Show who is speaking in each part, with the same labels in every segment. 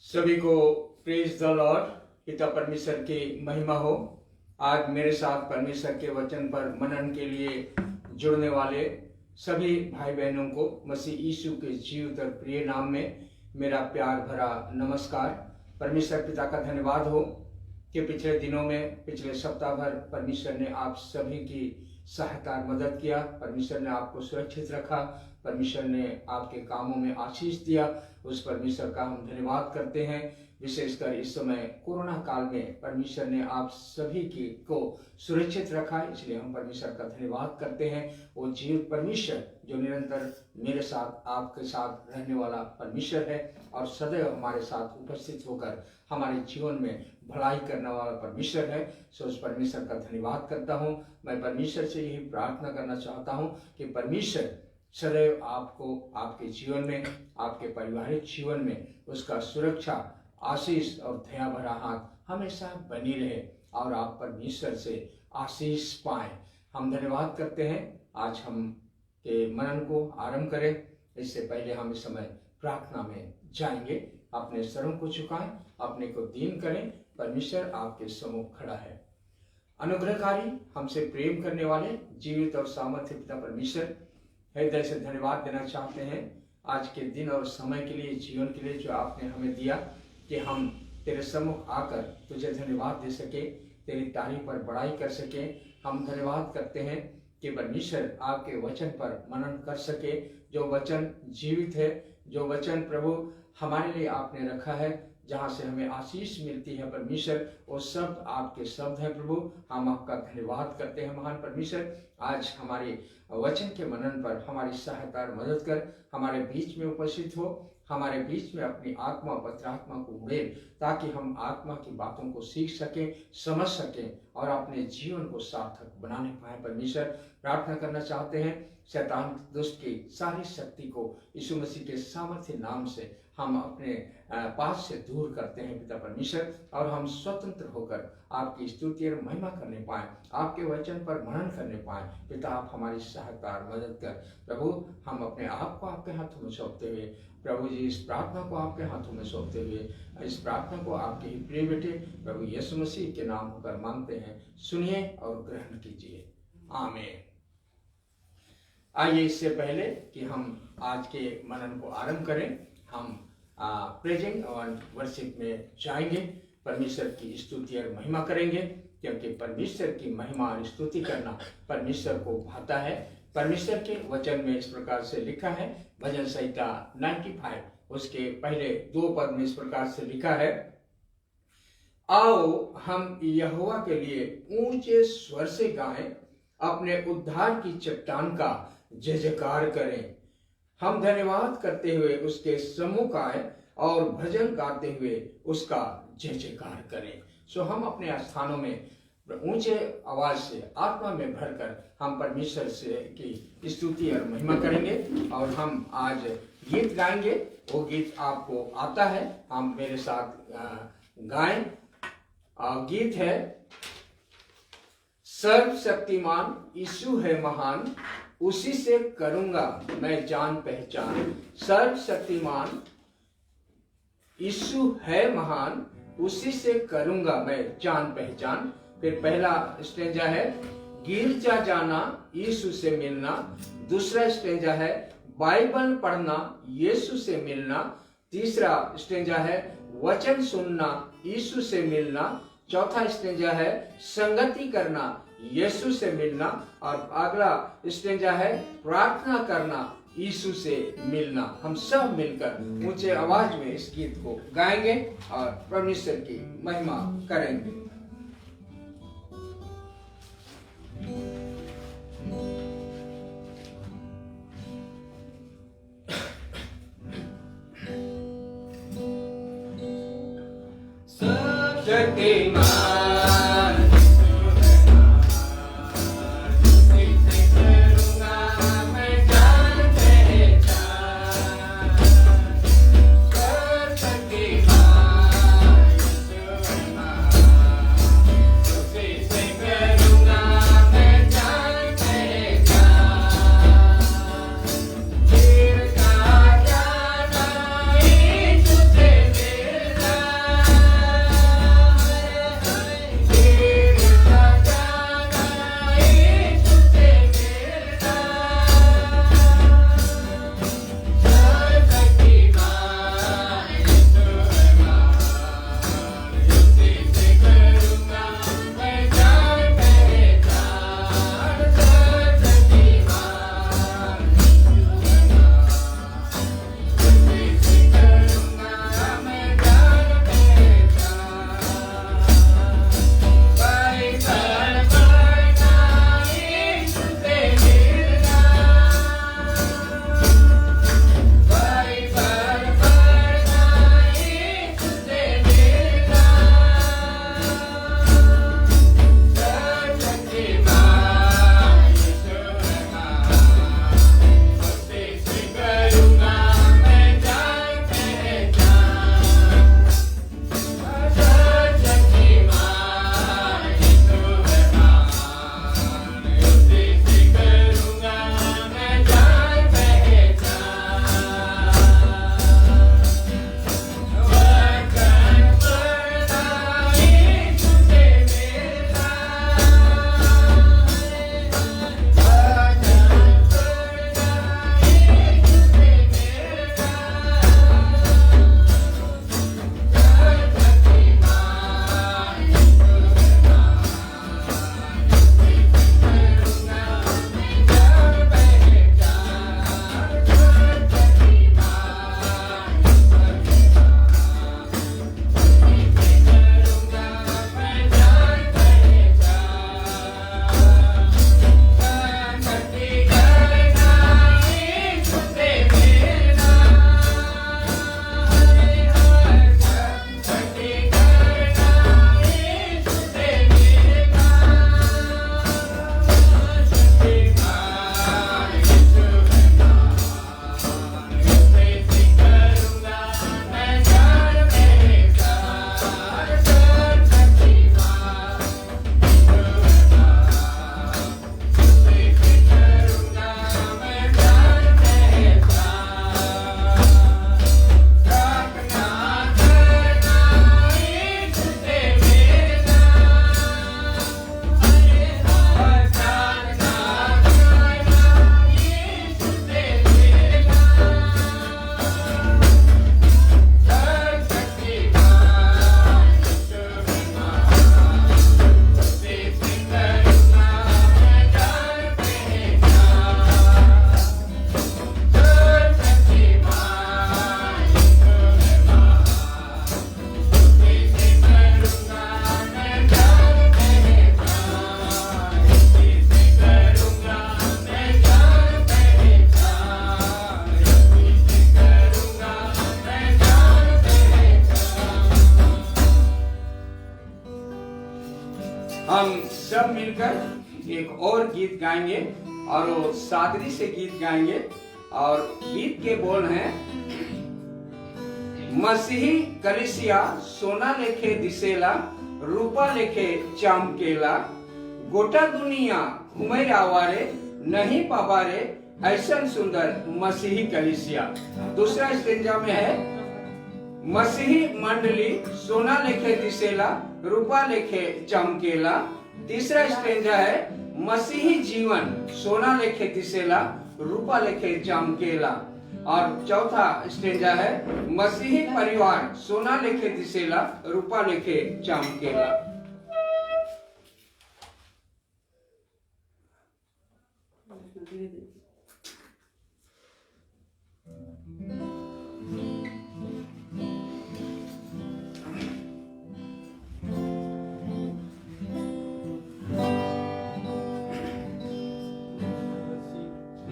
Speaker 1: सभी को praise the Lord. पिता परमेश्वर की महिमा हो। आज मेरे साथ परमेश्वर के वचन पर मनन के लिए जुड़ने वाले सभी भाई बहनों को मसीह यीशु के जीवित और प्रिय नाम में मेरा प्यार भरा नमस्कार। परमेश्वर पिता का धन्यवाद हो कि पिछले दिनों में पिछले सप्ताह भर परमेश्वर ने आप सभी की सहायता मदद किया। परमेश्वर ने आपको सुरक्षित रखा। परमेश्वर ने आपके कामों में आशीष दिया। उस परमेश्वर का हम धन्यवाद करते हैं। विशेषकर इस समय कोरोना काल में परमेश्वर ने आप सभी की को सुरक्षित रखा, इसलिए हम परमेश्वर का धन्यवाद करते हैं। वो जीवित परमेश्वर जो निरंतर मेरे साथ आपके साथ रहने वाला परमेश्वर है और सदैव हमारे साथ उपस्थित होकर हमारे जीवन में भलाई करने वाला परमेश्वर है। सो उस परमेश्वर का धन्यवाद करता हूँ। मैं परमेश्वर से यही प्रार्थना करना चाहता हूँ कि परमेश्वर सदैव आपको आपके जीवन में, आपके पारिवारिक जीवन में उसका सुरक्षा, आशीष और दया भरा हाथ हमेशा बनी रहे और आप परमेश्वर से आशीष पाएं। हम धन्यवाद करते हैं। आज हम के मनन को आरंभ करें। इससे पहले हम इस समय प्रार्थना में जाएंगे। अपने सरों को झुकाएं, अपने को दीन करें। परमेश्वर आपके सम्मुख खड़ा है। अनुग्रहकारी, हमसे प्रेम करने वाले जीवित और सामर्थ्य पिता परमेश्वर, हृदय से धन्यवाद देना चाहते हैं आज के दिन और समय के लिए, जीवन के लिए जो आपने हमें दिया कि हम तेरे सम्मुख आकर तुझे धन्यवाद दे सके, तेरी तारीफ पर बड़ाई कर सके। हम धन्यवाद करते हैं कि परमेश्वर आपके वचन पर मनन कर सके। जो वचन जीवित है, जो वचन प्रभु हमारे लिए आपने रखा है, जहाँ से हमें आशीष मिलती है परमेश्वर, वो शब्द आपके शब्द है प्रभु। हम आपका धन्यवाद करते हैं महान परमेश्वर। आज हमारे वचन के मनन पर हमारी सहायता और मदद कर हमारे बीच में उपस्थित हो, हमारे बीच में अपनी आत्मा पवित्र आत्मा को उड़े, ताकि हम आत्मा की बातों को सीख सकें, समझ सकें और अपने जीवन को सार्थक बनाने पाए। परमेश्वर, प्रार्थना करना चाहते हैं शैतान दुष्ट की सारी शक्ति को यीशु मसीह के सामर्थ्य नाम से हम अपने पास से दूर करते हैं पिता परमेश्वर, और हम स्वतंत्र होकर आपकी स्तुति और महिमा करने पाए, आपके वचन पर मनन करने पाए। पिता, आप हमारी सहायता और मदद कर प्रभु। हम अपने आप को आपके हाथों में सौंपते हुए प्रभु जी इस प्रार्थना को आपके हाथों में सौंपते हुए इस प्रार्थना को आपके ही प्रिय बेटे प्रभु यीशु मसीह के नाम होकर मांगते हैं। सुनिए और ग्रहण कीजिए। आमीन। आइए, इससे पहले कि हम आज के मनन को आरंभ करें, हम प्रेजिंग और वर्शिप में जाएंगे। परमेश्वर की स्तुति और महिमा करेंगे, क्योंकि परमेश्वर की महिमा और स्तुति करना परमेश्वर को भाता है। परमेश्वर के वचन में इस प्रकार से लिखा है, भजन संहिता 95 उसके पहले 2 पद में इस प्रकार से लिखा है, आओ हम यहोवा के लिए ऊंचे स्वर से गाएं, अपने उद्धार की चट्टान का जय जयकार करें। हम धन्यवाद करते हुए उसके सम्मुख आए और भजन गाते हुए उसका जय जयकार करें। सो हम अपने स्थानों में ऊंचे आवाज से आत्मा में भरकर हम परमेश्वर से की स्तुति और महिमा करेंगे। और हम आज गीत गाएंगे। वो गीत आपको आता है, हम मेरे साथ गाएं। गीत है, सर्वशक्तिमान यीशु है महान, उसी से करूंगा मैं जान पहचान। सर्वशक्तिमान यीशु है महान, उसी से करूंगा मैं जान पहचान। फिर पहला स्टेंजा है, गिरजा जाना यीशु से मिलना। दूसरा स्टेंजा है, बाइबल पढ़ना यीशु से मिलना। तीसरा स्टेंजा है, वचन सुनना यीशु से मिलना। चौथा स्टेंजा है, संगति करना यीशु से मिलना। और अगला स्टेंजा है, प्रार्थना करना यीशु से मिलना। हम सब मिलकर ऊंचे आवाज में इस गीत को गाएंगे और परमेश्वर की महिमा करेंगे। शक्तिमान सब मिलकर एक और गीत गाएंगे और वो सादगी से गीत गाएंगे। और गीत के बोल हैं, मसीही कलिसिया सोना लेखे दिसेला, रूपा लेखे चमकेला, गोटा दुनिया घूमे आवारे, नहीं पावारे ऐसा सुंदर मसीही कलिसिया। दूसरा स्टेंजा में है, मसीही मंडली सोना लेखे दिसेला, रूपा लेखे चमकेला। तीसरा स्टेंजा है, मसीही जीवन सोना लेखे दिसेला, रूपा लेखे चमकेला। और चौथा स्टेंजा है, मसीही परिवार सोना लेखे दिसेला, रूपा लेखे चमकेला।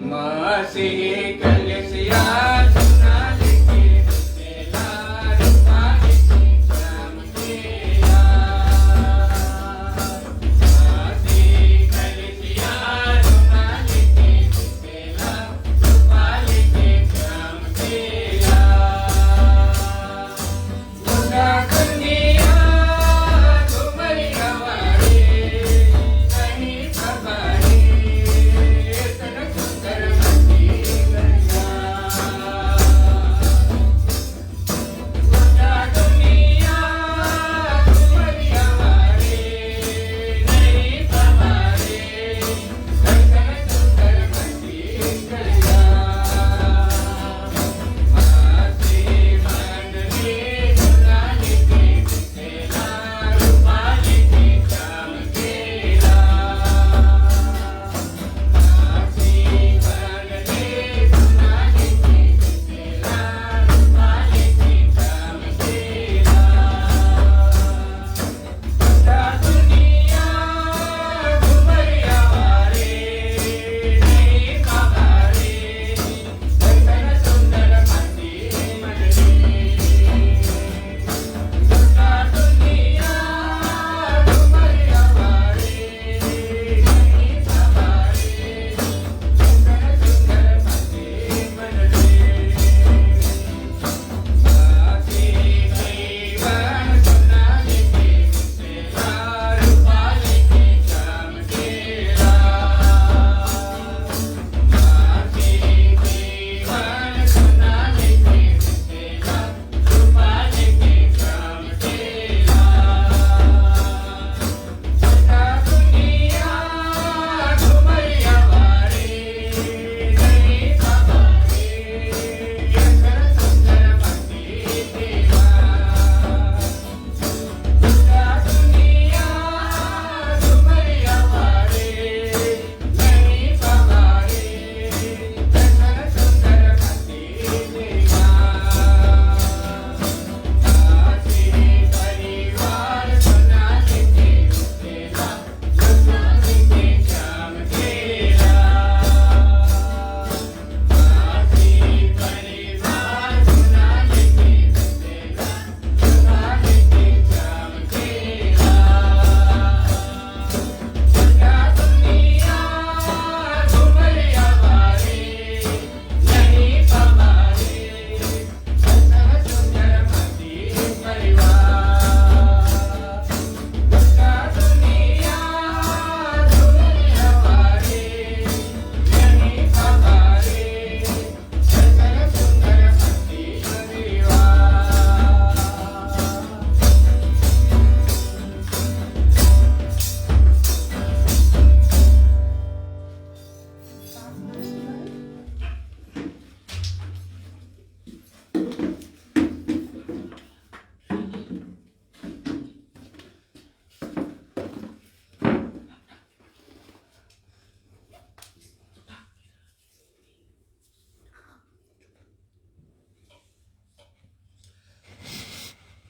Speaker 1: मसीही कलिसिया सोना लेखे दिसेला, रूपा लेखे चमकेला। मसीही कलिसिया सोना लेखे दिसेला, रूपा लेखे चमकेला। गोटा दुनिया घूमे आवारे, नहीं पावारे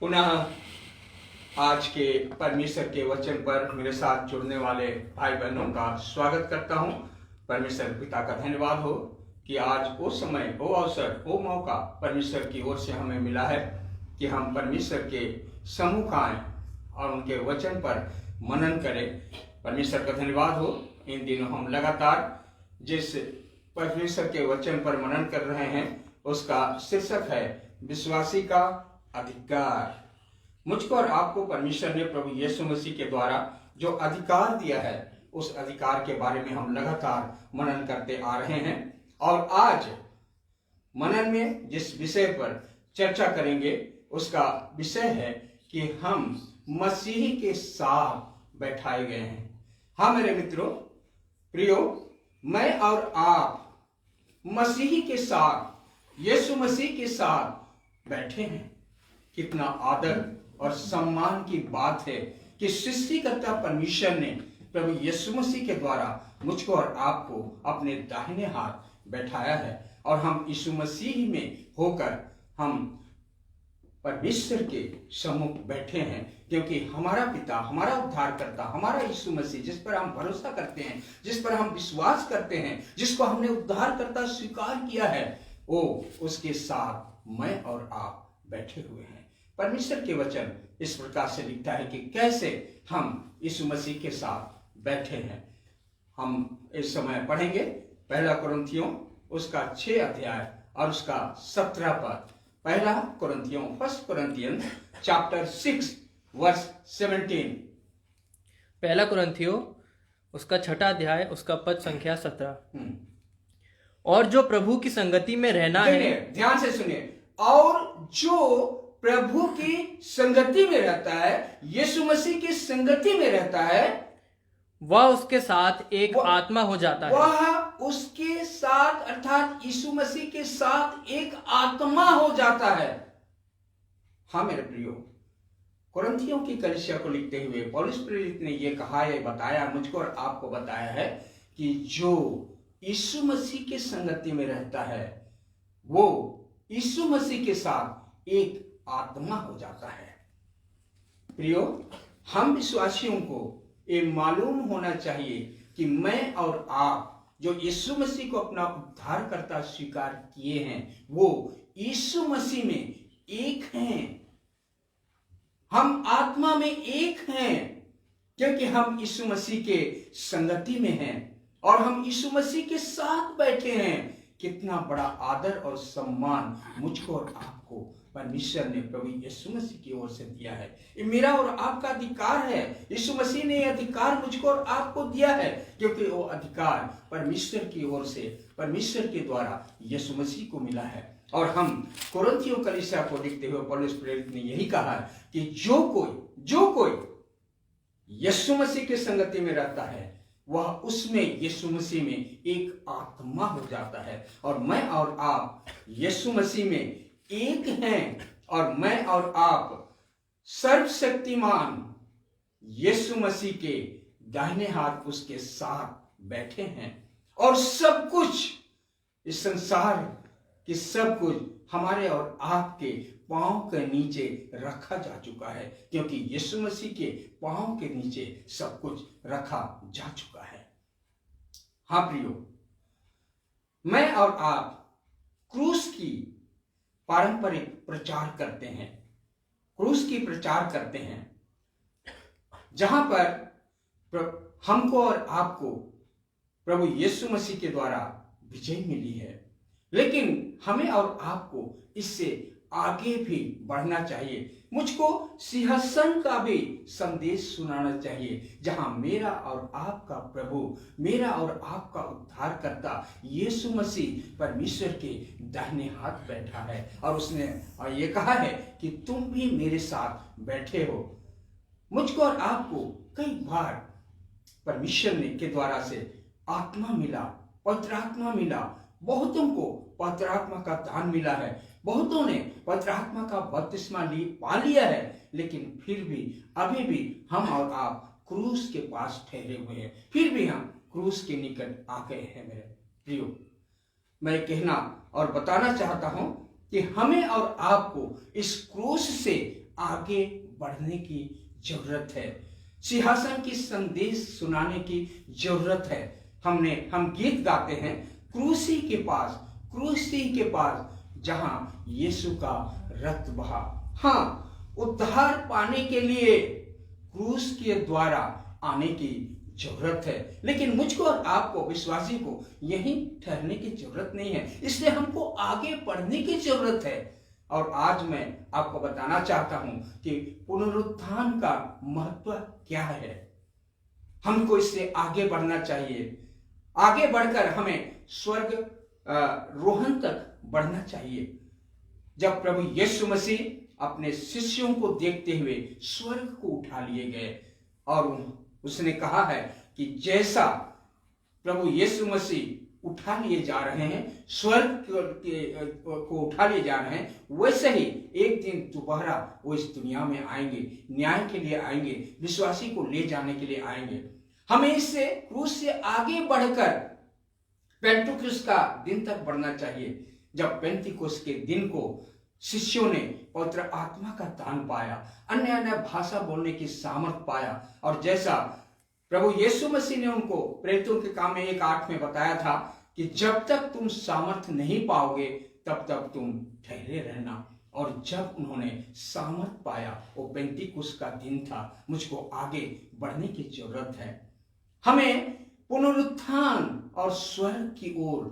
Speaker 1: पुनः आज के परमेश्वर के वचन पर मेरे साथ जुड़ने वाले भाई बहनों का स्वागत करता हूं। परमेश्वर पिता का धन्यवाद हो कि आज वो समय, वो अवसर, वो मौका परमेश्वर की ओर से हमें मिला है कि हम परमेश्वर के सम्मुख आएं और उनके वचन पर मनन करें। परमेश्वर का धन्यवाद हो। इन दिनों हम लगातार जिस परमेश्वर के वचन पर मनन कर रहे हैं उसका शीर्षक है विश्वासी का अधिकार। मुझको और आपको परमेश्वर ने प्रभु यीशु मसीह के द्वारा जो अधिकार दिया है उस अधिकार के बारे में हम लगातार मनन करते आ रहे हैं। और आज मनन में जिस विषय पर चर्चा करेंगे उसका विषय है कि हम मसीह के साथ बैठाए गए हैं। हाँ मेरे मित्रों, प्रियो, मैं और आप मसीह के साथ, यीशु मसीह के साथ बैठे हैं। कितना आदर और सम्मान की बात है कि सृष्टिकर्ता परमेश्वर ने प्रभु यीशु मसीह के द्वारा मुझको और आपको अपने दाहिने हाथ बैठाया है और हम यीशु मसीह में होकर हम परमेश्वर के सम्मुख बैठे हैं, क्योंकि हमारा पिता, हमारा उद्धारकर्ता, हमारा यीशु मसीह, जिस पर हम भरोसा करते हैं, जिस पर हम विश्वास करते हैं, जिसको हमने उद्धारकर्ता स्वीकार किया है, वो उसके साथ मैं और आप बैठे हुए हैं। परमेश्वर के वचन इस प्रकार से लिखता है कि कैसे हम यीशु मसीह के साथ बैठे हैं। हम इस समय पढ़ेंगे पहला कुरिन्थियों उसका 6 अध्याय और उसका 17 पद। पहला कुरिन्थियों, फर्स्ट कुरिन्थियन चैप्टर 6 वर्स 17।
Speaker 2: पहला कुरिन्थियों उसका 6 अध्याय उसका पद संख्या 17। और जो प्रभु की संगति में रहना है,
Speaker 1: ध्यान से सुनिए, और जो प्रभु की संगति में रहता है, यीशु मसीह की संगति में रहता है,
Speaker 2: वह उसके साथ एक आत्मा हो जाता है।
Speaker 1: वह उसके साथ अर्थात यीशु मसीह के साथ एक आत्मा हो जाता है। हाँ मेरे प्रियो, कुरिन्थियों की कलीसिया को लिखते हुए पौलुस प्रेरित ने यह कहा है, बताया, मुझको और आपको बताया है कि जो यीशु मसीह के संगति में रहता है वो यीशु मसीह के साथ एक आत्मा हो जाता है। प्रियो, हम विश्वासियों को ये मालूम होना चाहिए कि मैं और आप जो यीशु मसीह को अपना उद्धारकर्ता स्वीकार किए हैं वो यीशु मसीह में एक हैं। हम आत्मा में एक हैं क्योंकि हम यीशु मसीह के संगति में हैं और हम यीशु मसीह के साथ बैठे हैं। कितना बड़ा आदर और सम्मान मुझको और आपको परमेश्वर ने प्रभु यीशु मसीह की ओर से दिया है। ये मेरा और आपका अधिकार है। यीशु मसीह ने यह अधिकार मुझको और आपको दिया है क्योंकि वो अधिकार परमेश्वर की ओर से, परमेश्वर के द्वारा यीशु मसीह को मिला है। और हम कुरिन्थियों कलीसिया को लिखते हुए पौलुस प्रेरित ने यही कहा कि जो कोई यीशु मसीह की संगति में रहता है वह उसमें यीशु मसीह में एक आत्मा हो जाता है। और मैं और आप यीशु मसीह में एक हैं और मैं और आप सर्वशक्तिमान यीशु मसीह के दाहिने हाथ उसके साथ बैठे हैं। और सब कुछ इस संसार की सब कुछ हमारे और आपके पांव के नीचे रखा जा चुका है क्योंकि यीशु मसीह के पांव के नीचे सब कुछ रखा जा चुका है। हाँ प्रियो, मैं और आप क्रूस की पारंपरिक प्रचार करते हैं, क्रूस की प्रचार करते हैं जहां पर हमको और आपको प्रभु यीशु मसीह के द्वारा विजय मिली है। लेकिन हमें और आपको इससे आगे भी बढ़ना चाहिए। मुझको सिंहासन का भी संदेश सुनाना चाहिए जहां मेरा और आपका प्रभु, मेरा और आपका उद्धारकर्ता यीशु मसीह परमेश्वर के दाहिने हाथ बैठा है और उसने ये कहा है कि तुम भी मेरे साथ बैठे हो। मुझको और आपको कई बार परमेश्वर ने के द्वारा से आत्मा मिला, पवित्र आत्मा मिला। बहुतों को पवित्र आत्मा का दान मिला है, बहुतों ने पवित्र आत्मा का बपतिस्मा पा लिया है, लेकिन फिर भी अभी भी हम और आप क्रूस के पास ठहरे हुए हैं, फिर भी हम क्रूस के निकट आ गए हैं। मेरे प्रियो, मैं कहना और बताना चाहता हूं कि हमें और आपको इस क्रूस से आगे बढ़ने की जरूरत है, सिंहासन की संदेश सुनाने की जरूरत है। हम गीत गाते हैं क्रूसी के पास जहां यीशु का रक्त बहा। हाँ, उद्धार पाने के लिए क्रूस के द्वारा आने की जरूरत है, लेकिन मुझको और आपको विश्वासी को यहीं ठहरने की जरूरत नहीं है, इसलिए हमको आगे बढ़ने की जरूरत है। और आज मैं आपको बताना चाहता हूं कि पुनरुत्थान का महत्व क्या है। हमको इससे आगे बढ़ना चाहिए, आगे बढ़कर हमें स्वर्ग रोहन तक बढ़ना चाहिए। जब प्रभु यीशु मसीह अपने शिष्यों को देखते हुए स्वर्ग को उठा लिए गए और उसने कहा है कि जैसा प्रभु यीशु मसीह उठा लिए जा रहे हैं, स्वर्ग को उठा लिए जा रहे हैं, वैसे ही एक दिन दोबारा वो इस दुनिया में आएंगे, न्याय के लिए आएंगे, विश्वासी को ले जाने के लिए आएंगे। हमें इससे क्रूस से आगे बढ़कर पेंटिकुस्त का दिन तक बढ़ना चाहिए, जब पेंटिकुस्त के दिन को शिष्यों ने पवित्र आत्मा का दान पाया, अन्य अन्य भाषा बोलने की सामर्थ पाया, और जैसा प्रभु यीशु मसीह ने उनको प्रेरितों के काम में 1:8 में बताया था कि जब तक तुम सामर्थ नहीं पाओगे तब तक तुम ठहरे रहना। और जब उन्होंने सामर्थ पाया, वो पेंटिकुस्त का दिन था। मुझको आगे बढ़ने की जरूरत है, हमें पुनरुत्थान और स्वर्ग की ओर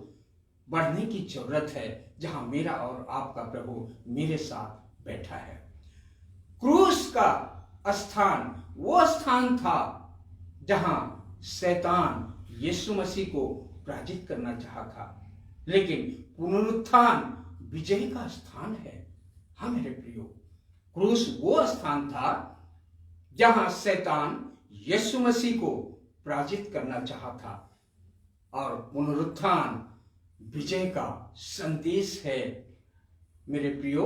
Speaker 1: बढ़ने की जरूरत है, जहां मेरा और आपका प्रभु मेरे साथ बैठा है। क्रूस का स्थान वो स्थान था जहां शैतान यीशु मसीह को पराजित करना चाहा था, लेकिन पुनरुत्थान विजय का स्थान है। हाँ मेरे प्रियो, क्रूस वो स्थान था जहां शैतान यीशु मसीह को पराजित करना चाहा था, और पुनरुत्थान विजय का संदेश है। मेरे प्रियो,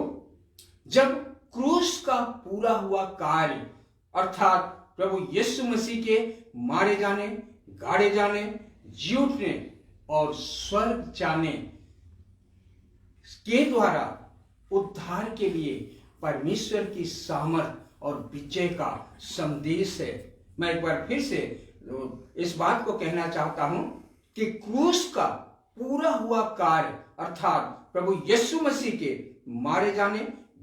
Speaker 1: जब क्रूस का पूरा हुआ कार्य अर्थात प्रभु यीशु मसीह के मारे जाने, गाड़े जाने, जी उठने और स्वर्ग जाने के द्वारा उद्धार के लिए परमेश्वर की सामर्थ और विजय का संदेश है। मैं एक बार फिर से इस बात को कहना चाहता हूं कि क्रूस का पूरा हुआ कार्य अर्थात प्रभु यीशु मसीह के मारे जाने,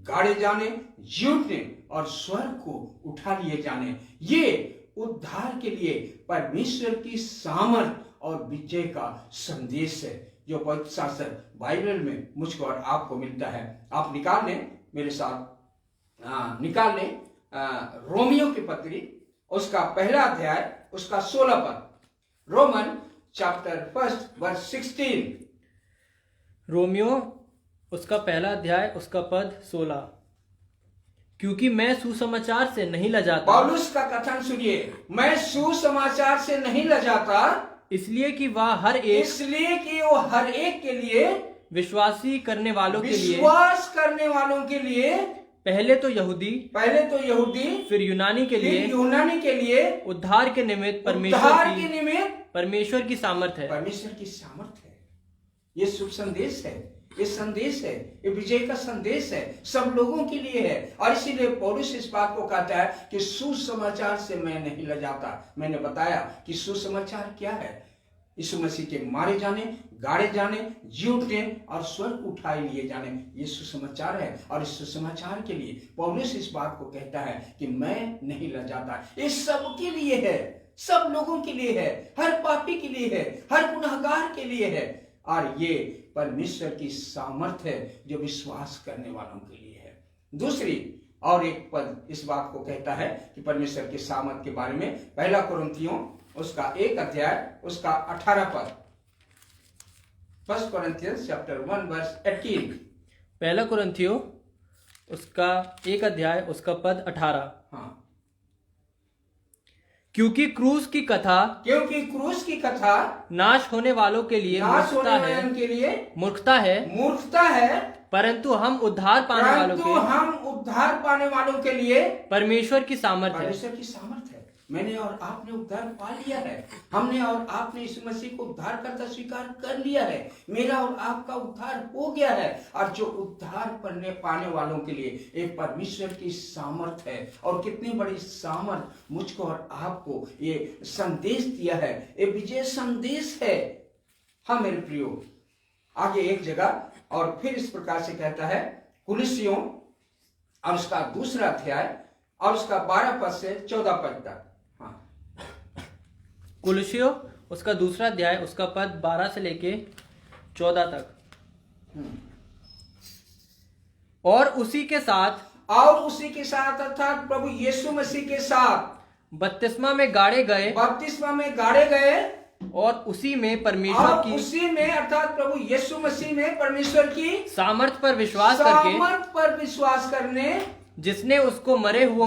Speaker 1: गाड़े जाने, जी उठने और स्वर्ग को उठा लिए जाने, ये उद्धार के लिए परमेश्वर की सामर्थ और विजय का संदेश है, जो पवित्र शास्त्र बाइबल में मुझको और आपको मिलता है। आप निकाल लें, मेरे साथ निकाल लें रोमियो की पत्री, उसका पहला अध्याय, उसका 16 पद। Roman chapter 1 verse 16।
Speaker 2: रोमियो उसका पहला अध्याय, उसका पद 16। क्योंकि मैं सुसमाचार से नहीं लजाता।
Speaker 1: पौलुस का कथन सुनिए, मैं सुसमाचार से नहीं लजाता,
Speaker 2: इसलिए कि वह हर एक,
Speaker 1: इसलिए कि वो हर एक के लिए,
Speaker 2: विश्वासी करने वालों के लिए,
Speaker 1: विश्वास करने वालों के लिए,
Speaker 2: पहले तो यहूदी, फिर यूनानी के लिए उद्धार के निमित्त परमेश्वर की सामर्थ है।
Speaker 1: परमेश्वर की सामर्थ है। ये शुभ संदेश है, ये संदेश है, ये विजय का संदेश है, सब लोगों के लिए है। और इसीलिए पौलुस इस बात को कहता है कि सुसमाचार से मैं नहीं लजाता। मैंने बताया कि सुसमाचार क्या है। यीशु मसीह के मारे जाने, गाड़े जाने, जी उठने और स्वर्ग उठाए लिए जाने, ये सुसमाचार है। और इस सुसमाचार के लिए पौलुस इस बात को कहता है कि मैं नहीं लजाता। ये सबके लिए है, सब लोगों के लिए है, हर पापी के लिए है, हर गुनहगार के लिए है। और ये परमेश्वर की सामर्थ है जो विश्वास करने वालों के लिए है। दूसरी और एक पद इस बात को कहता है कि परमेश्वर की सामर्थ के बारे में, पहला कुरिन्थियों उसका 1 अध्याय, उसका 18 पद। 1 Corinthians chapter 1 verse 18।
Speaker 2: पहला कुरिन्थियों उसका 1 अध्याय, उसका पद 18।
Speaker 1: हाँ,
Speaker 2: क्योंकि क्रूस की कथा नाश होने वालों के लिए मूर्खता है, परंतु हम उद्धार पाने वालों के लिए परमेश्वर की सामर्थ
Speaker 1: है। मैंने और आपने उद्धार पा लिया है, हमने और आपने यीशु मसीह को उद्धार करता स्वीकार कर लिया है। मेरा और आपका उद्धार हो गया है। और जो उद्धार पाने वालों के लिए एक परमेश्वर की सामर्थ है। और कितनी बड़ी सामर्थ मुझको और आपको ये संदेश दिया है, ये विजय संदेश है। हाँ मेरे प्रियो, आगे एक जगह और फिर इस प्रकार से कहता है, कुलिसियों और उसका 2 अध्याय और उसका 12 पद से 14 पद तक।
Speaker 2: कुलुस्सियों उसका दूसरा अध्याय उसका पद 12 से लेके 14 तक। और उसी के साथ
Speaker 1: अर्थात प्रभु यीशु मसीह के साथ
Speaker 2: बपतिस्मा में गाड़े गए और उसी में परमेश्वर की
Speaker 1: उसी में अर्थात प्रभु यीशु मसीह में परमेश्वर की
Speaker 2: सामर्थ पर विश्वास करने जिसने उसको मरे हुओं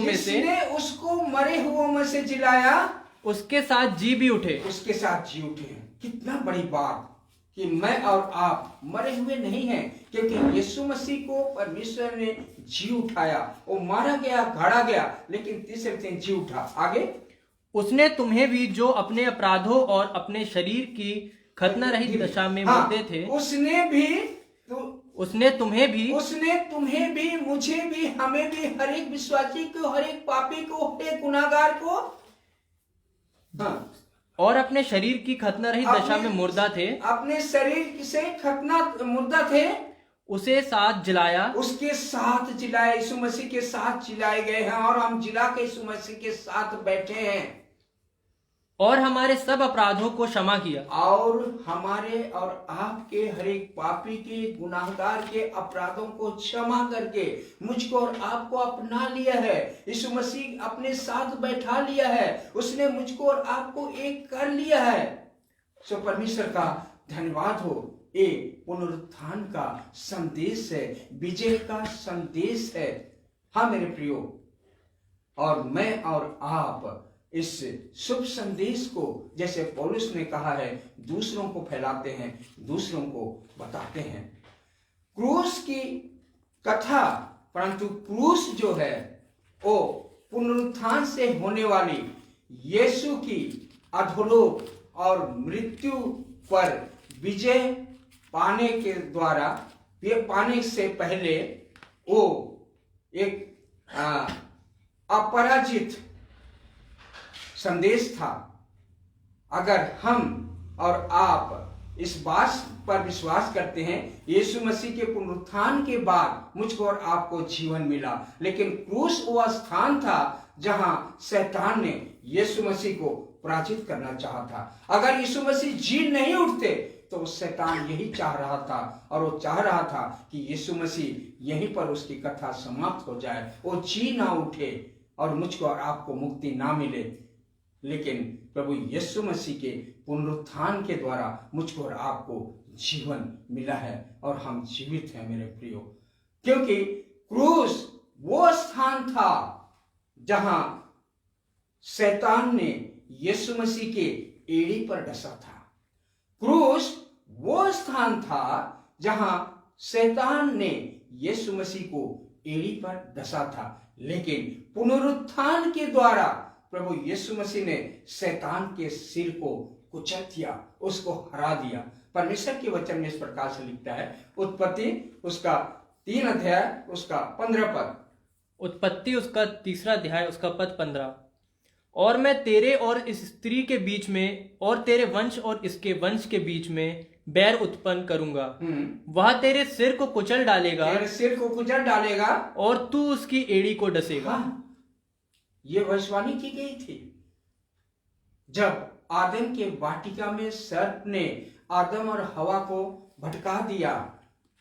Speaker 2: में से
Speaker 1: जिलाया,
Speaker 2: उसके साथ जी भी उठे।
Speaker 1: कितना बड़ी बात कि मैं और आप मरे हुए नहीं हैं, क्योंकि यीशु मसीह को परमेश्वर ने जी उठाया। वो मारा गया, गाड़ा गया, लेकिन तीसरे दिन जी उठा। आगे,
Speaker 2: उसने तुम्हें भी जो अपने अपराधों और अपने शरीर की खतना रहित दशा में मुर्दे थे, उसने तुम्हें भी,
Speaker 1: मुझे भी, हमें भी, हर एक विश्वासी को, हर एक पापी को, हर एक गुनाहगार को,
Speaker 2: और अपने शरीर की खतना रहित दशा में मुर्दा थे,
Speaker 1: अपने शरीर से खतना मुर्दा थे,
Speaker 2: उसे साथ जिलाया,
Speaker 1: उसके साथ जिलाया। यीशु मसीह के साथ जिलाए गए हैं और हम जिला के यीशु मसीह के साथ बैठे हैं।
Speaker 2: और हमारे सब अपराधों को क्षमा किया,
Speaker 1: और हमारे और आपके हर एक पापी के, गुनाहगार के अपराधों को क्षमा करके मुझको और आपको अपना लिया है। यीशु मसीह अपने साथ बैठा लिया है, उसने मुझको और आपको एक कर लिया है। सो परमेश्वर का धन्यवाद हो। ये पुनरुत्थान का संदेश है, विजय का संदेश है। हाँ मेरे प्रियो, और मैं और आप इस शुभ संदेश को, जैसे पौलुस ने कहा है, दूसरों को फैलाते हैं, दूसरों को बताते हैं। क्रूस की कथा, परंतु क्रूस जो है वो पुनरुत्थान से होने वाली यीशु की अधोलोक और मृत्यु पर विजय पाने के द्वारा, पाने से पहले वो एक अपराजित संदेश था। अगर हम और आप इस बात पर विश्वास करते हैं, यीशु मसीह के पुनरुत्थान के बाद मुझको और आपको जीवन मिला, लेकिन क्रूस वो स्थान था जहां शैतान ने यीशु मसीह को पराजित करना चाहा था। अगर यीशु मसीह जी नहीं उठते तो शैतान यही चाह रहा था, और वो चाह रहा था कि यीशु मसीह यहीं पर उसकी कथा समाप्त हो जाए, वो जी ना उठे और मुझको और आपको मुक्ति ना मिले। लेकिन प्रभु यीशु मसीह के पुनरुत्थान के द्वारा मुझको और आपको जीवन मिला है और हम जीवित हैं मेरे प्रियो, क्योंकि क्रूस वो स्थान था जहां शैतान ने यीशु मसीह के एड़ी पर डसा था। क्रूस वो स्थान था जहां शैतान ने यीशु मसीह को एड़ी पर डसा था, लेकिन पुनरुत्थान के द्वारा प्रभु यीशु मसीह ने शैतान के सिर को कुचल दिया, उसको हरा दिया। परमेश्वर के वचन में इस प्रकार से लिखता है, उत्पत्ति उसका 3 अध्याय उसका 15 पद।
Speaker 2: उत्पत्ति उसका 3 अध्याय उसका पद 15। और मैं तेरे और इस स्त्री के बीच में और तेरे वंश और इसके वंश के बीच में बैर उत्पन्न करूंगा, वह तेरे सिर को कुचल डालेगा और तू उसकी एड़ी को डसेगा।
Speaker 1: हाँ, ये भविष्यवाणी की गई थी जब आदम के वाटिका में सर्प ने आदम और हवा को भटका दिया,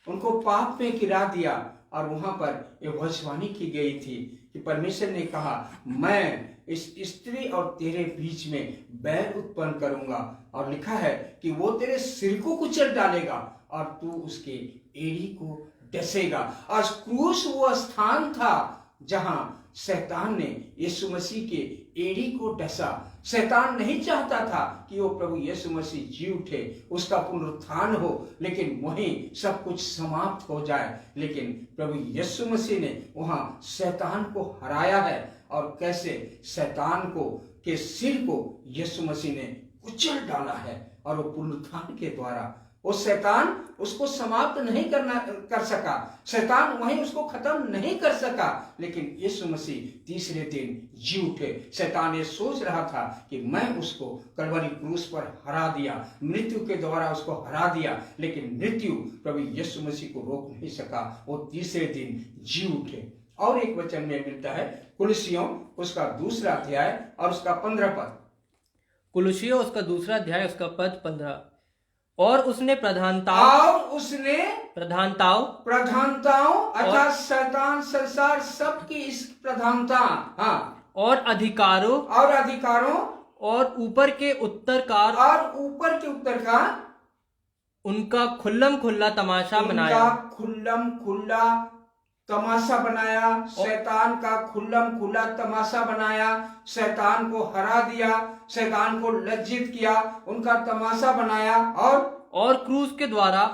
Speaker 1: उनको पाप में गिरा दिया, और वहां पर यह भविष्यवाणी की गई थी कि परमेश्वर ने कहा, मैं इस स्त्री और तेरे बीच में बैर उत्पन्न करूंगा, और लिखा है कि वो तेरे सिर को कुचल डालेगा और तू उसके एड़ी को डसेगा। और क्रूस वो स्थान था जहां शैतान ने यीशु मसीह के एड़ी को डसा। शैतान नहीं चाहता था कि वो प्रभु यीशु मसीह जी उठे, उसका पुनरुत्थान हो, लेकिन वहीं सब कुछ समाप्त हो जाए। लेकिन प्रभु यीशु मसीह ने वहां शैतान को हराया है, और कैसे शैतान को के सिर को यीशु मसीह ने कुचल डाला है, और वो पुनरुत्थान के द्वारा वो शैतान उसको समाप्त नहीं कर सका, शैतान वहीं उसको खत्म नहीं कर सका, लेकिन यीशु मसीह तीसरे दिन जी उठे। शैतान ये सोच रहा था कि मैं उसको कलवरी क्रूस पर हरा दिया, मृत्यु के द्वारा उसको हरा दिया, लेकिन मृत्यु प्रभु यीशु मसीह को रोक नहीं सका, वो तीसरे दिन जी उठे। और एक वचन में मिलता है कुलुस्सियों उसका 2 अध्याय और उसका 15 पद।
Speaker 2: कुलुसियों उसका दूसरा अध्याय उसका पद 15। और उसने प्रधानताओं
Speaker 1: अर्थात शैतान संसार सबकी इस प्रधानता, हाँ,
Speaker 2: और अधिकारों और ऊपर के उत्तर का उनका खुल्लम खुल्ला तमाशा बनाया।
Speaker 1: शैतान का खुल्लम खुल्ला तमाशा बनाया, शैतान को हरा दिया, शैतान को लज्जित किया, उनका तमाशा बनाया,
Speaker 2: और क्रूस के द्वारा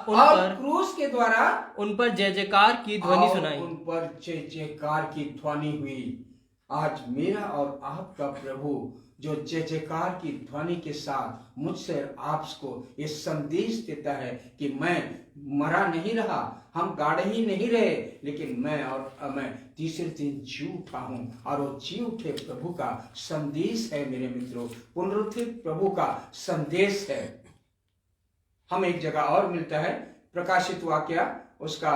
Speaker 2: उन पर जय जयकार की ध्वनि सुनाई।
Speaker 1: उन पर जय जयकार की ध्वनि हुई। आज मेरा और आपका प्रभु जो जय जयकार की ध्वनि के साथ मुझसे आपको ये संदेश देता है कि मैं मरा नहीं रहा, हम गाड़े ही नहीं रहे, लेकिन मैं तीसरे दिन जी उठा हूं। और वो जी उठे प्रभु का संदेश है मेरे मित्रों, पुनरुत्थित प्रभु का संदेश है। हम एक जगह और मिलता है, प्रकाशित वाक्य उसका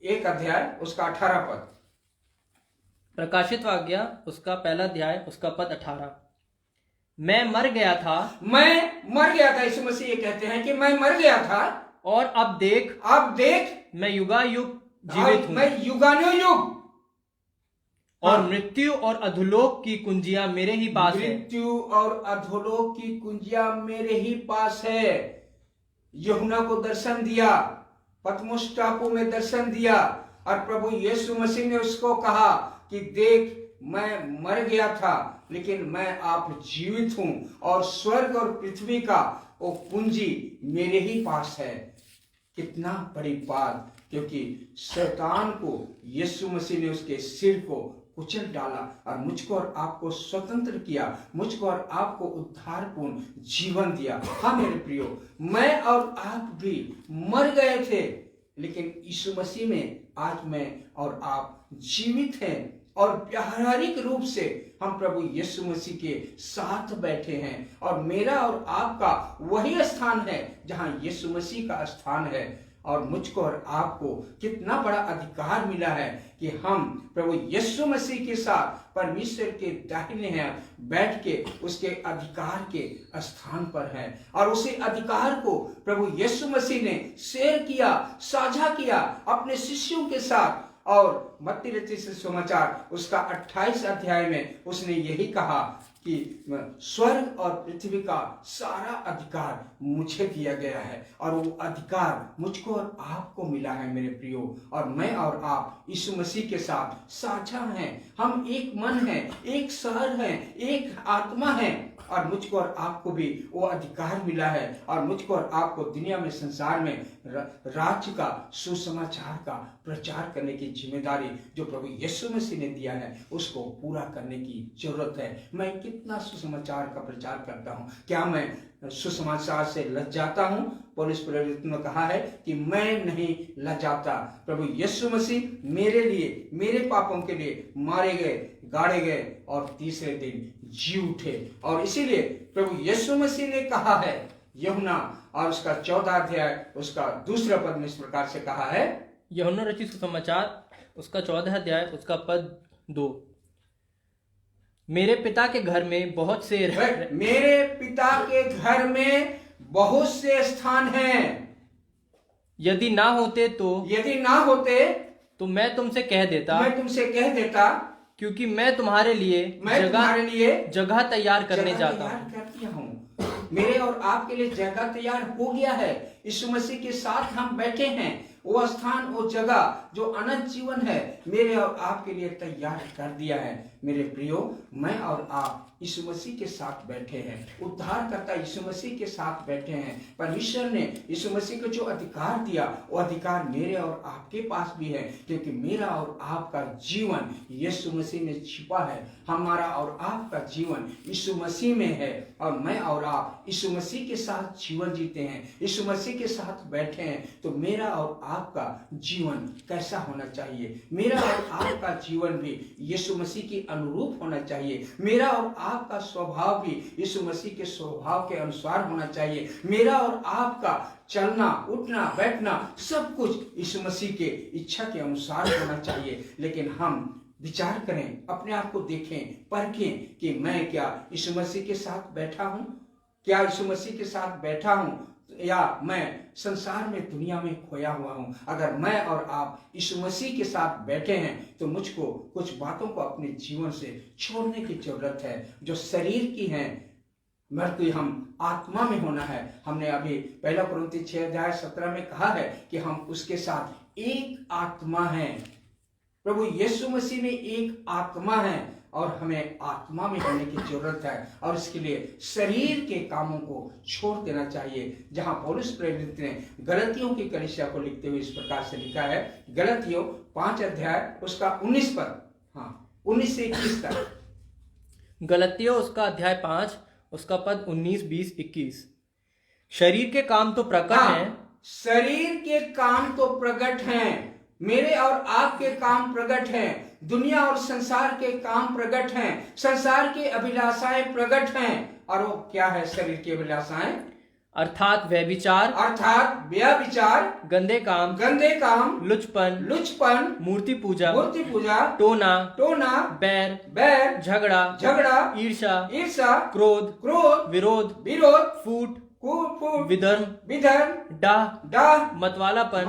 Speaker 1: 1 अध्याय उसका 18 पद।
Speaker 2: प्रकाशित वाक्य उसका पहला अध्याय उसका पद 18। मैं मर गया था, यीशु मसीह ये कहते हैं कि मैं मर गया था, और अब देख मैं युगायुग जीवित हूं,
Speaker 1: मैं युगानुयुग,
Speaker 2: और मृत्यु और अधोलोक की कुंजियां मेरे ही पास है।
Speaker 1: मृत्यु और अधोलोक की कुंजियां मेरे ही पास है। यूहन्ना को दर्शन दिया, पतमुस टापू में दर्शन दिया, और प्रभु यीशु मसीह ने उसको कहा कि देख मैं मर गया था, लेकिन मैं आप जीवित हूं, और स्वर्ग और पृथ्वी का वो कुंजी मेरे ही पास है। कितना बड़ी बात, क्योंकि शैतान को यीशु मसीह ने उसके सिर को कुचल डाला और मुझको और आपको स्वतंत्र किया, मुझको और आपको उद्धारपूर्ण जीवन दिया। हाँ मेरे प्रियो, मैं और आप भी मर गए थे, लेकिन यीशु मसीह में आज मैं और आप जीवित हैं, और व्यावहारिक रूप से हम प्रभु यीशु मसीह के साथ बैठे हैं। और मेरा और आपका वही स्थान है जहां यीशु मसीह का स्थान है। और मुझको और आपको कितना बड़ा अधिकार मिला है कि हम प्रभु यीशु मसीह के साथ परमेश्वर के दाहिने हैं बैठ के उसके अधिकार के स्थान पर हैं। और उसी अधिकार को प्रभु यीशु मसीह ने शेयर किया, साझा किया अपने शिष्यों के साथ। और मत्ती रचित सुसमाचार उसका 28 अध्याय में उसने यही कहा कि स्वर्ग और पृथ्वी का सारा अधिकार मुझे दिया गया है, और वो अधिकार मुझको और आपको मिला है मेरे प्रियो। और मैं और आप यीशु मसीह के साथ साझा हैं, हम एक मन हैं, एक शहर हैं, एक आत्मा हैं, और मुझको और आपको भी वो अधिकार मिला है। और मुझको और आपको दुनिया में, संसार में राज्य का, सुसमाचार का प्रचार करने की जिम्मेदारी जो प्रभु यीशु मसीह ने दिया है उसको पूरा करने की जरूरत है। मैं कितना सुसमाचार का प्रचार करता हूँ, क्या मैं सुसमाचार से लज्जाता हूँ? पौलुस प्रेरित ने कहा है कि मैं नहीं लज्जाता। प्रभु यीशु मसीह मेरे लिए, मेरे पापों के लिए मारे गए, गाड़े गए, और तीसरे दिन जी उठे। और इसीलिए प्रभु यीशु मसीह ने कहा है, यूहन्ना और उसका 14 अध्याय उसका दूसरा पद में इस प्रकार से कहा है,
Speaker 2: यूहन्ना रचित सुसमाचार उसका 14 अध्याय उसका पद 2। मेरे पिता के घर में बहुत से
Speaker 1: स्थान हैं।
Speaker 2: यदि ना होते तो मैं तुमसे कह देता, क्योंकि मैं तुम्हारे लिए जगह तैयार करने जाता हूँ।
Speaker 1: मेरे और आपके लिए जगह तैयार हो गया है। यीशु मसीह के साथ हम बैठे हैं। वो स्थान, वो जगह जो अनंत जीवन है, मेरे और आपके लिए तैयार कर दिया है। मेरे प्रियो, मैं और आप यीशु मसीह के साथ बैठे हैं, उद्धारकर्ता यीशु मसीह के साथ बैठे हैं। परमेश्वर ने यीशु मसीह को जो अधिकार दिया, वो अधिकार मेरे और आपके पास भी है, क्योंकि मेरा और आपका जीवन यीशु मसीह में छिपा है। हमारा और आपका जीवन यीशु मसीह में है, और मैं और आप यीशु मसीह के साथ जीवन जीते हैं, यीशु मसीह के साथ बैठे हैं। तो मेरा और आपका जीवन कैसा होना चाहिए? मेरा और आपका जीवन भी यीशु मसीह की अनुरूप होना चाहिए। मेरा और आपका स्वभाव भी यीशु मसीह के स्वभाव के अनुसार होना चाहिए। मेरा और आपका चलना, उठना, बैठना सब कुछ यीशु मसीह के इच्छा के अनुसार होना चाहिए। लेकिन हम विचार करें, अपने आप को देखें, परखें कि मैं क्या यीशु मसीह के साथ बैठा हूं, क्या यीशु मसीह के साथ बैठा हूं या मैं संसार में दुनिया में खोया हुआ हूं। अगर मैं और आप यीशु मसीह के साथ बैठे हैं तो मुझको कुछ बातों को अपने जीवन से छोड़ने की जरूरत है जो शरीर की हैं, मगर हम आत्मा में होना है। हमने अभी 1 कुरिन्थी 6:17 में कहा है कि हम उसके साथ एक आत्मा हैं। प्रभु यीशु मसीह में एक आत्मा है और हमें आत्मा में होने की जरूरत है और इसके लिए शरीर के कामों को छोड़ देना चाहिए। जहां पौलुस प्रेरित ने गलतियों की कलीसिया को लिखते हुए इस प्रकार से लिखा है, गलतियों 5 अध्याय उसका 19 पद, 19 से 21 तक।
Speaker 2: गलतियों उसका अध्याय 5 उसका पद 19, 20, 21। शरीर के काम तो प्रकट हैं।
Speaker 1: शरीर के काम तो प्रकट हैं, मेरे और आपके काम प्रकट हैं, दुनिया और संसार के काम प्रकट हैं, संसार की अभिलाषाएं प्रकट हैं। और वो क्या है शरीर की अभिलाषाएं?
Speaker 2: अर्थात व्यभिचार, गंदे काम,
Speaker 1: लुचपन,
Speaker 2: मूर्ति पूजा,
Speaker 1: टोना,
Speaker 2: बैर, झगड़ा, ईर्ष्या, क्रोध, विरोध, फूट, विधर्म, डाह, मतवालापन,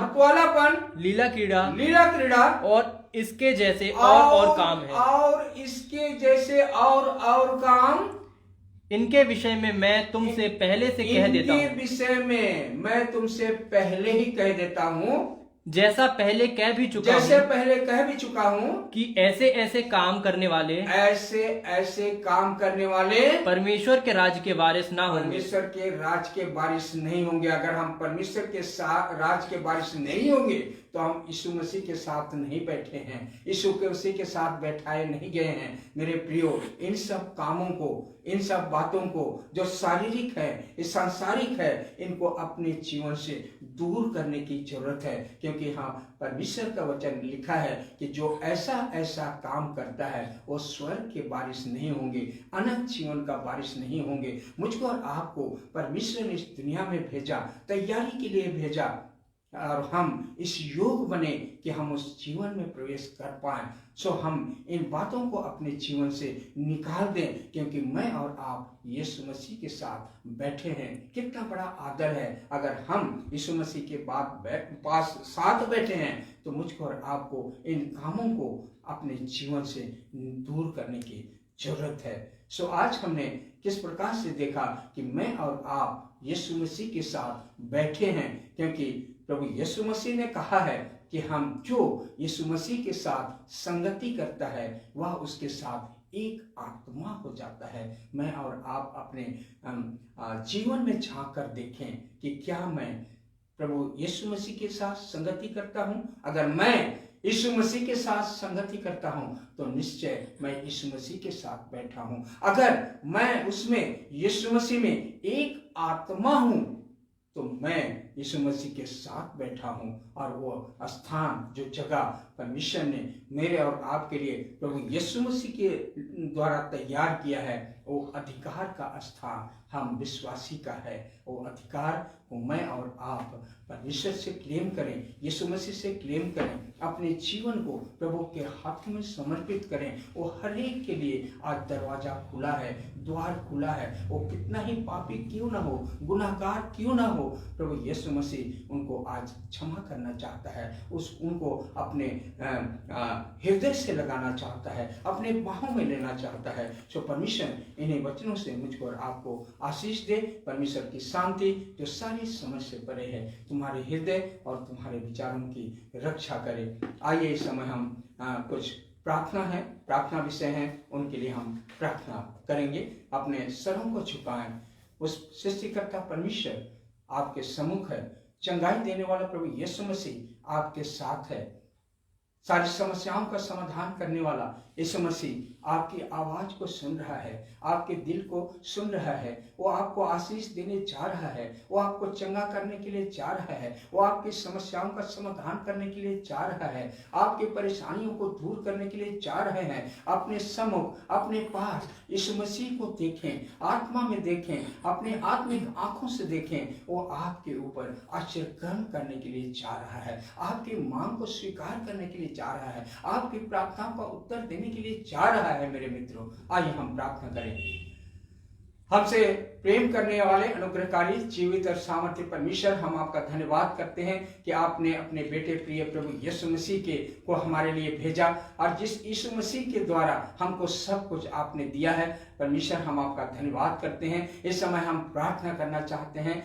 Speaker 2: लीला क्रीड़ा और इसके जैसे और काम है।
Speaker 1: और इसके जैसे और काम,
Speaker 2: इनके विषय में मैं तुमसे पहले से कह देता हूँ।
Speaker 1: इनके विषय में मैं तुमसे पहले ही कह देता हूँ,
Speaker 2: जैसा पहले कह भी चुका हूँ कि ऐसे काम करने वाले परमेश्वर के राज्य के वारिस ना होंगे।
Speaker 1: परमेश्वर के राज के वारिस नहीं होंगे। अगर हम परमेश्वर के राज के वारिस नहीं होंगे तो हम यीशु मसीह के साथ नहीं बैठे हैं, यीशु के मसीह के साथ बैठाए नहीं गए हैं। मेरे प्रियो, इन सब कामों को, इन सब बातों को जो शारीरिक है, ये सांसारिक है, इनको अपने जीवन से दूर करने की जरूरत है। क्योंकि हाँ, परमेश्वर का वचन लिखा है कि जो ऐसा काम करता है वो स्वर्ग के वारिस नहीं होंगे, अनंत जीवन का वारिस नहीं होंगे। मुझको और आपको परमेश्वर ने इस दुनिया में भेजा, तैयारी के लिए भेजा, और हम इस योग बने कि हम उस जीवन में प्रवेश कर पाए। सो हम इन बातों को अपने जीवन से निकाल दें, क्योंकि मैं और आप यीशु मसीह के साथ बैठे हैं। कितना बड़ा आदर है अगर हम यीशु मसीह के पास साथ बैठे हैं तो मुझको और आपको इन कामों को अपने जीवन से दूर करने की जरूरत है। सो आज हमने किस प्रकार से देखा कि मैं और आप यीशु मसीह के साथ बैठे हैं, क्योंकि प्रभु यीशु मसीह ने कहा है कि हम जो यीशु मसीह के साथ संगति करता है वह उसके साथ एक आत्मा हो जाता है। मैं और आप अपने जीवन में झांक कर देखें कि क्या मैं प्रभु यीशु मसीह के साथ संगति करता हूं। अगर मैं यीशु मसीह के साथ संगति करता हूं तो निश्चय मैं यीशु मसीह के साथ बैठा हूं। अगर मैं उसमें यीशु मसीह में एक आत्मा हूं तो मैं यीशु मसीह के साथ बैठा हूं। और वो स्थान, जो जगह परमेश्वर ने मेरे और आपके लिए प्रभु यीशु मसीह के द्वारा तैयार किया है, वो अधिकार का स्थान हम विश्वासी का है। वो अधिकार को मैं और आप परमेश्वर से क्लेम करें, यीशु मसीह से क्लेम करें, अपने जीवन को प्रभु के हाथ में समर्पित करें। वो हर एक के लिए आज दरवाजा खुला है, द्वार खुला है। वो कितना ही पापी क्यों ना हो, गुनाहगार क्यों ना हो, प्रभु यीशु मसीह उनको आज क्षमा करना चाहता है, उनको अपने हृदय से लगाना चाहता है, अपने बाहों में लेना चाहता है। सो परमेश्वर इन्हीं वचनों से मुझको और आपको आशीष दे। परमेश्वर की शांति जो सारी समझ से परे है तुम्हारे हृदय और तुम्हारे विचारों की रक्षा करे। आइए इस समय हम कुछ प्रार्थना विषय हैं, उनके लिए हम प्रार्थना करेंगे। अपने सरों को झुकाएं। उस सृष्टिकर्ता परमेश्वर आपके सम्मुख है, चंगाई देने वाला प्रभु यीशु मसीह आपके साथ है, सारी समस्याओं का समाधान करने वाला यीशु मसीह आपकी आवाज को सुन रहा है, आपके दिल को सुन रहा है। वो आपको आशीष देने जा रहा है, वो आपको चंगा करने के लिए जा रहा है, वो आपकी समस्याओं का समाधान करने के लिए जा रहा है, आपकी परेशानियों को दूर करने के लिए जा रहे हैं। अपने सम्मुख, अपने पास यीशु मसीह को देखें, आत्मा में देखें, अपने आत्मिक आंखों से देखें। वो आपके ऊपर आश्चर्य करने के लिए जा रहा है, आपकी मांग को स्वीकार करने के लिए जा रहा है, आपकी प्रार्थनाओं का उत्तर देने के लिए जा रहा है। मेरे मित्रों, आइए हम प्रार्थना करें। हमसे प्रेम करने वाले अनुग्रहकारी जीवित और सामर्थ्य परमेश्वर, हम आपका धन्यवाद करते हैं कि आपने अपने बेटे प्रिय प्रभु यीशु मसीह के को हमारे लिए भेजा, और जिस यीशु मसीह के द्वारा हमको सब कुछ आपने दिया है। परमेश्वर, हम आपका धन्यवाद करते हैं। इस समय हम प्रार्थना करना चाहते हैं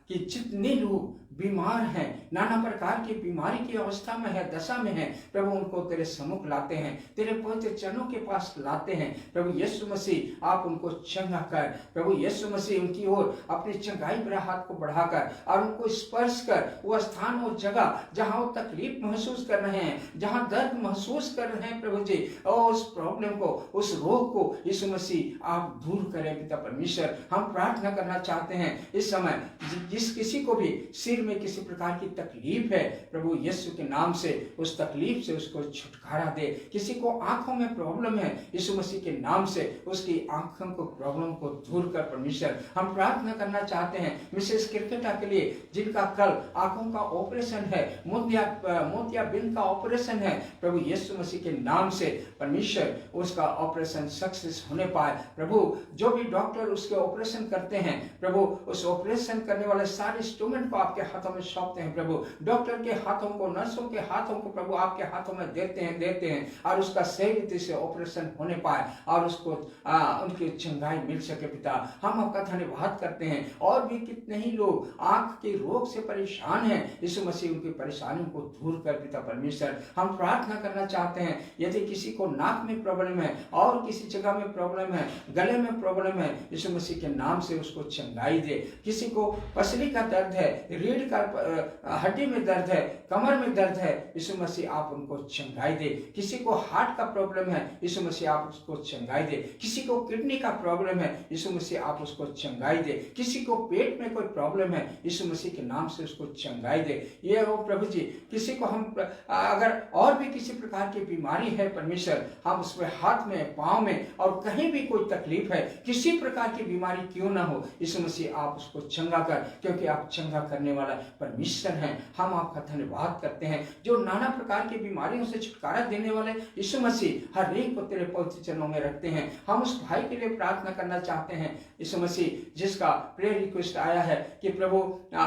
Speaker 1: कि जितने लोग बीमार हैं, नाना प्रकार की बीमारी की अवस्था में है, दशा में है, प्रभु उनको तेरे सम्मुख लाते हैं, तेरे पवित्र चरणों के पास लाते हैं। प्रभु यीशु मसीह, आप उनको चंगा कर। प्रभु यीशु मसीह उनकी ओर अपनी चंगाई भरा हाथ को बढ़ाकर और उनको स्पर्श कर वो स्थान, वो जगह जहां वो तकलीफ महसूस कर रहे हैं, जहां दर्द महसूस कर रहे हैं, प्रभु जी, और उस प्रॉब्लम को, उस रोग को यीशु मसीह आप दूर करें। पिता परमेश्वर, हम प्रार्थना करना चाहते हैं इस समय जिस किसी को भी सिर में किसी प्रकार की तकलीफ है, प्रभु यीशु के नाम से उस तकलीफ से उसको छुटकारा दे। किसी को आंखों में प्रॉब्लम है, यीशु मसीह के नाम से उसकी आंखों को प्रॉब्लम को दूर कर। परमेश्वर, हम प्रार्थना करना चाहते हैं मिसेस क्रिकेटा के लिए, जिनका कल आंखों का ऑपरेशन है, मोतियाबिंद का ऑपरेशन है। प्रभु यीशु मसीह के नाम से परमेश्वर उसका ऑपरेशन सक्सेस होने पाए। प्रभु, जो भी डॉक्टर उसके ऑपरेशन करते हैं, प्रभु उस ऑपरेशन करने वाले सारे इंस्ट्रूमेंट को आपके हाथों में सौंपते हैं। प्रभु, डॉक्टर के हाथों को, नर्सों के हाथों को प्रभु आपके हाथों में देते हैं और उसका सही रीति से ऑपरेशन होने पाए और उसको उनकी चंगाई मिल सके। पिता, हम आपका धन्यवाद करते हैं। और भी कितने ही लोग आंख के रोग से परेशान हैं, यीशु मसीह उनकी परेशानियों को दूर कर। पिता परमेश्वर, हम प्रार्थना करना चाहते हैं, यदि किसी को नाक में प्रॉब्लम है और किसी जगह में प्रॉब्लम है, गले में प्रॉब्लम है, यीशु मसीह के नाम से उसको चंगाई दे। किसी को पसली का दर्द है, रीढ़ का हड्डी में दर्द है, कमर में दर्द है, यीशु मसीह आप उनको चंगाई दे। किसी को हार्ट का प्रॉब्लम है, यीशु मसीह आप उसको चंगाई दे। किसी को किडनी का प्रॉब्लम है, यीशु मसीह आप उसको चंगाई दे। किसी को पेट में कोई प्रॉब्लम है, यीशु मसीह के नाम से उसको चंगाई दे। ये हो प्रभु जी, किसी को हम अगर और भी किसी प्रकार की बीमारी है परमेश्वर, हम उसमें हाथ में, पाँव में और कहीं भी कोई तकलीफ है, किसी प्रकार की बीमारी क्यों ना हो, यीशु मसीह आप उसको चंगा कर, क्योंकि आप चंगा करने वाला परमेश्वर हैं। हम आपका धन्यवाद करते हैं। जो नाना प्रकार की बीमारियों से छुटकारा देने वाले यीशु मसीह, हर एक को तेरे पवित्र चरणों में रखते हैं। हम उस भाई के लिए प्रार्थना करना चाहते हैं यीशु मसीह, जिसका प्रेयर रिक्वेस्ट आया है कि प्रभु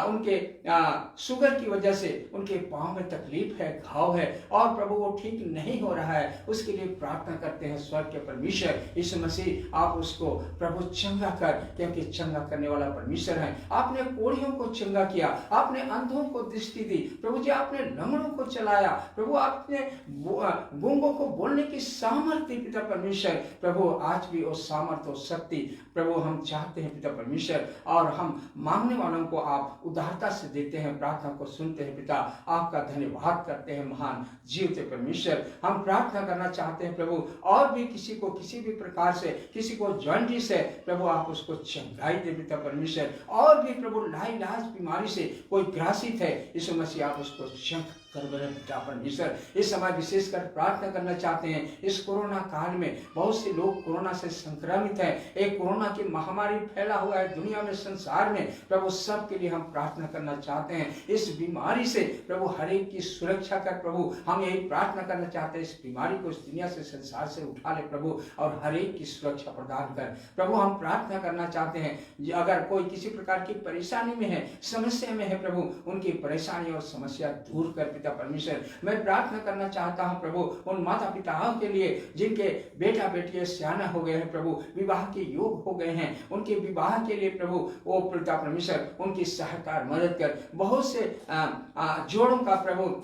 Speaker 1: उनके शुगर की वजह से उनके पांव में तकलीफ है, घाव है और प्रभु वो ठीक नहीं हो रहा है, उसके लिए प्रार्थना करते हैं। स्वर्ग के परमेश्वर यीशु मसीह, आप उसको प्रभु चंगा कर, क्योंकि चंगा करने वाला परमेश्वर है। आपने कोढ़ियों को चंगा किया, आपने अंधों को दृष्टि दी, प्रभु जी आपने लंगड़ों को चलाया, प्रभु आपने गूंगों को बोलने की सामर्थ्य पिता परमेश्वर, प्रभु आज भी वो सामर्थ्य और शक्ति प्रभु हम चाहते हैं पिता परमेश्वर, और हम मांगने वालों को आप उदारता से देते हैं, प्रार्थना को सुनते हैं। पिता, आपका धन्यवाद करते हैं महान जीवते परमेश्वर। हम प्रार्थना करना चाहते हैं प्रभु, और भी किसी को किसी भी प्रकार से, किसी को जॉइंटिस है, प्रभु आप उसको चंगाई दे पिता परमेश्वर। और भी प्रभु लाइलाज बीमारी से कोई ग्रासित है, यीशु मसीह आप उसको चंगा पिता परमेश्वर। इस समय विशेषकर प्रार्थना करना चाहते हैं, इस कोरोना काल में बहुत से लोग कोरोना से संक्रमित हैं, एक कोरोना की महामारी फैला हुआ है दुनिया में, संसार में, प्रभु सब के लिए हम प्रार्थना करना चाहते हैं। इस बीमारी से प्रभु हर एक की सुरक्षा कर प्रभु, हम यही प्रार्थना करना चाहते हैं, इस बीमारी को इस दुनिया से, संसार से उठा ले प्रभु, और हर एक की सुरक्षा प्रदान कर प्रभु। हम प्रार्थना करना चाहते हैं, अगर कोई किसी प्रकार की परेशानी में है, समस्या में है, प्रभु उनकी परेशानी और समस्या दूर कर पिता परमेश्वर। मैं प्रार्थना करना चाहता हूं प्रभु उन माता पिताओं के लिए जिनके बेटा बेटियां सियाना हो गए हैं, प्रभु विवाह के योग हो गए हैं, उनके विवाह के लिए प्रभु ओ पिता परमेश्वर उनकी सहायता मदद कर। बहुत से जोड़ों का प्रभु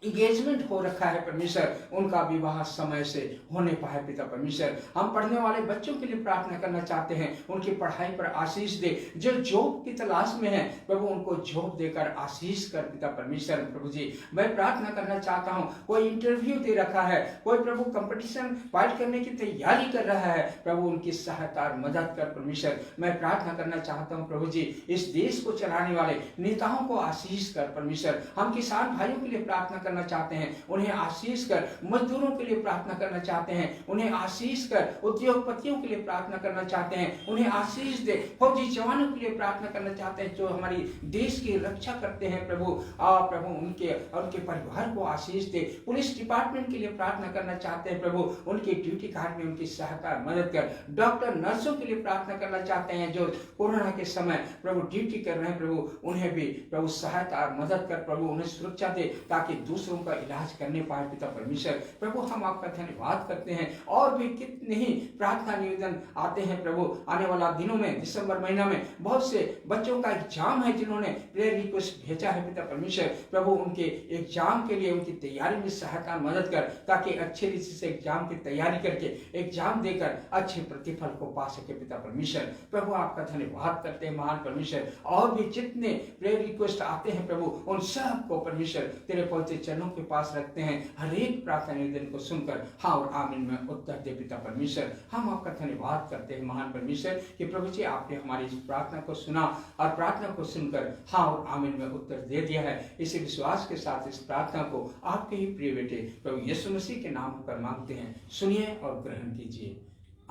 Speaker 1: इंगेजमेंट हो रखा है परमेश्वर, उनका विवाह समय से होने पाए पिता परमेश्वर। हम पढ़ने वाले बच्चों के लिए प्रार्थना करना चाहते हैं, उनकी पढ़ाई पर आशीष दे। जो जॉब की तलाश में है प्रभु उनको जॉब देकर आशीष कर पिता परमेश्वर। प्रभु जी मैं प्रार्थना करना चाहता हूं, कोई इंटरव्यू दे रखा है, कोई प्रभु कंपटीशन फाइट करने की तैयारी कर रहा है, प्रभु उनकी सहायता और मदद कर परमेश्वर। मैं प्रार्थना करना चाहता हूं प्रभु जी, इस देश को चलाने वाले नेताओं को आशीष कर परमेश्वर। हम किसान भाइयों के लिए प्रार्थना करना चाहते हैं, उन्हें आशीष कर। मजदूरों के लिए प्रार्थना करना चाहते हैं, उन्हें आशीष कर। उद्योगपतियों के लिए प्रार्थना करना चाहते हैं, उन्हें आशीष दे। फौजी जवानों के लिए प्रार्थना करना चाहते हैं जो हमारी देश की रक्षा करते हैं प्रभु। प्रभु उनके और उनके परिवार को आशीष दे। पुलिस डिपार्टमेंट के लिए प्रार्थना करना चाहते हैं प्रभु, उनके ड्यूटी कार्ड में उनकी सहायता मदद कर। डॉक्टर नर्सों के लिए प्रार्थना करना चाहते हैं जो कोरोना के समय प्रभु ड्यूटी कर रहे हैं प्रभु, उन्हें भी प्रभु सहायता और मदद कर प्रभु, उन्हें सुरक्षा दे ताकि दूसरों का इलाज करने पाए पिता परमेश्वर। प्रभु हम आपका धन्यवाद करते हैं। और भी कितने ही प्रार्थना निवेदन आते हैं प्रभु। आने वाला दिनों में दिसंबर महीना में बहुत से बच्चों का एग्जाम है जिन्होंने प्रेयर रिक्वेस्ट भेजा है पिता परमेश्वर। प्रभु उनके एग्जाम के लिए उनकी तैयारी में सहायता मदद कर ताकि अच्छे रीति से एग्जाम की तैयारी करके एग्जाम देकर अच्छे प्रतिफल को पा सके पिता परमेश्वर। प्रभु आपका धन्यवाद करते हैं महान परमेश्वर। और भी जितने प्रेयर रिक्वेस्ट आते हैं प्रभु उन सब को परमेश्वर तेरे पवित्र चरणों के पास रखते हैं। हर एक प्रार्थना निवेदन को सुनकर हाँ और आमीन में उत्तर दे पिता परमेश्वर। हम आपका धन्यवाद करते हैं महान परमेश्वर कि प्रभु जी आपने हमारी इस प्रार्थना को सुना और प्रार्थना को सुनकर हाँ और आमीन में उत्तर दे दिया है। इसी विश्वास के साथ इस प्रार्थना को आपके ही प्रिय बेटे प्रभु यीशु मसीह के नाम पर मांगते हैं, सुनिए और ग्रहण कीजिए,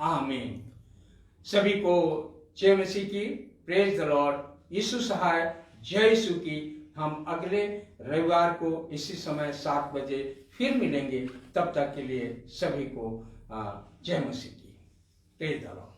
Speaker 1: आमीन। सभी को जय मसीह की, प्रेज द लॉर्ड। यीशु सहाय, जय यीशु की। हम अगले रविवार को इसी समय 7 बजे फिर मिलेंगे। तब तक के लिए सभी को जय मसीह की, प्रेज द लॉर्ड।